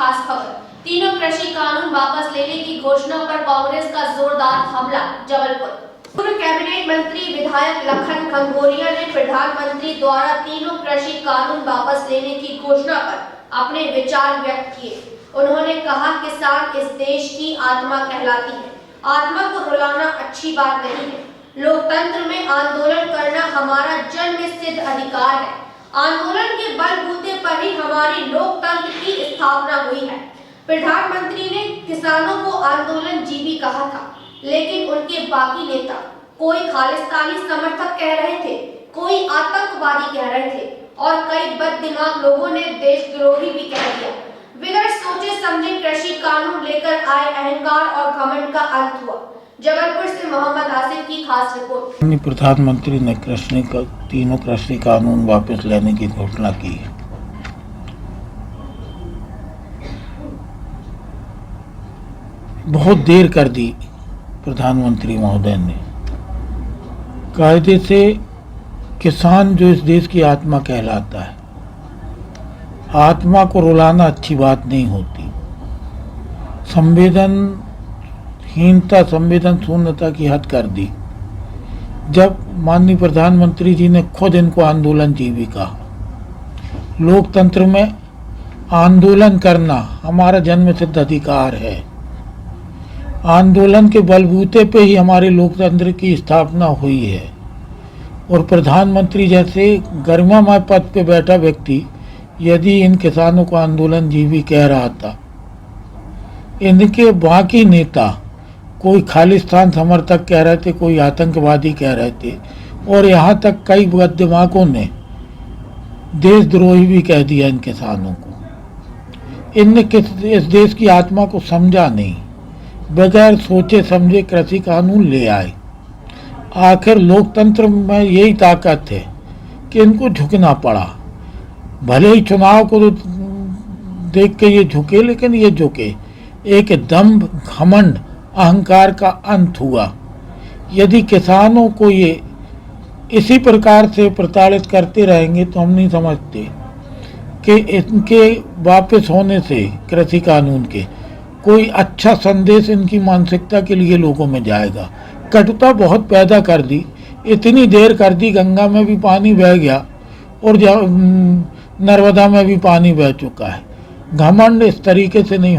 खास खबर, तीनों कृषि कानून वापस लेने की घोषणा पर कांग्रेस का जोरदार हमला। जबलपुर पूर्व कैबिनेट मंत्री विधायक लखन घनघोरिया ने प्रधानमंत्री द्वारा तीनों कृषि कानून वापस लेने की घोषणा पर अपने विचार व्यक्त किए। उन्होंने कहा, किसान इस देश की आत्मा कहलाती है। आत्मा को रुलाना अच्छी बात नहीं है। लोकतंत्र में आंदोलन करना हमारा जन्मसिद्ध अधिकार है। आंदोलन के बलबूते पर ही हमारी लोकतंत्र की स्थापना हुई है। प्रधानमंत्री ने किसानों को आंदोलन जीवी कहा था, लेकिन उनके बाकी नेता कोई खालिस्तानी समर्थक कह रहे थे, कोई आतंकवादी कह रहे थे और कई बददिमाग लोगों ने देशद्रोही भी कह दिया। बिगड़ सोचे समझे कृषि कानून लेकर आए अहंकार और घमंड का अंत हुआ। जबलपुर से मोहम्मद आसिफ की खास रिपोर्ट। प्रधानमंत्री ने तीनों कृषि कानून वापस लेने की घोषणा की। बहुत देर कर दी प्रधानमंत्री महोदय ने। कायदे से किसान जो इस देश की आत्मा कहलाता है, आत्मा को रुलाना अच्छी बात नहीं होती। संवेदन शून्यता की हद कर दी जब माननीय प्रधानमंत्री जी ने खुद इनको आंदोलन जीवी कहा। लोकतंत्र में आंदोलन करना हमारा जन्मसिद्ध अधिकार है। आंदोलन के बलबूते पे ही हमारे लोकतंत्र की स्थापना हुई है और प्रधानमंत्री जैसे गरिमामय पद पे बैठा व्यक्ति यदि इन किसानों को आंदोलन जीवी कह रहा था, इनके बाकी नेता कोई खालिस्तान समर्थक कह रहे थे, कोई आतंकवादी कह रहे थे और यहाँ तक कई बददिमागों ने देशद्रोही भी कह दिया इन किसानों को। इनने इस देश की आत्मा को समझा नहीं, बगैर सोचे समझे कृषि कानून ले आए। आखिर लोकतंत्र में यही ताकत है कि इनको झुकना पड़ा। भले ही चुनाव को देख के ये झुके, लेकिन ये झुके। एक दम्भ, घमंड, अहंकार का अंत हुआ। यदि किसानों को ये इसी प्रकार से प्रताड़ित करते रहेंगे तो हम नहीं समझते कि इनके वापस होने से कृषि कानून के कोई अच्छा संदेश इनकी मानसिकता के लिए लोगों में जाएगा। कटुता बहुत पैदा कर दी, इतनी देर कर दी, गंगा में भी पानी बह गया और नर्मदा में भी पानी बह चुका है। घमंड इस तरीके से नहीं